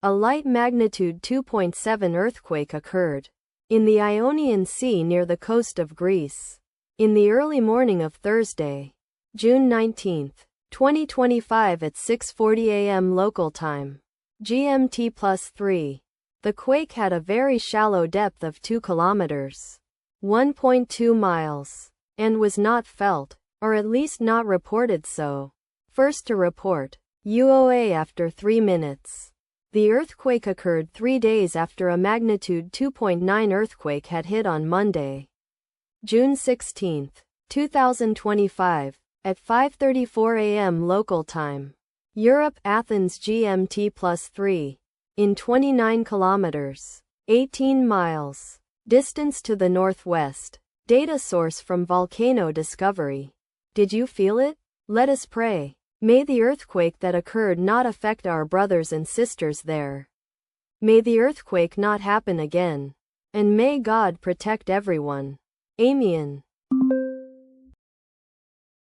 A light magnitude 2.7 earthquake occurred in the Ionian Sea near the coast of Greece in the early morning of Thursday, June 19, 2025 at 6:40 a.m. local time, GMT+3. The quake had a very shallow depth of 2 kilometers, 1.2 miles, and was not felt, or at least not reported so. First to report, UOA after 3 minutes. The earthquake occurred 3 days after a magnitude 2.9 earthquake had hit on Monday, June 16, 2025, at 5:34 a.m. local time. Europe, Athens GMT+3. In 29 kilometers, 18 miles, distance to the northwest. Data source from Volcano Discovery. Did you feel it? Let us pray. May the earthquake that occurred not affect our brothers and sisters there. May the earthquake not happen again. And may God protect everyone. Amen.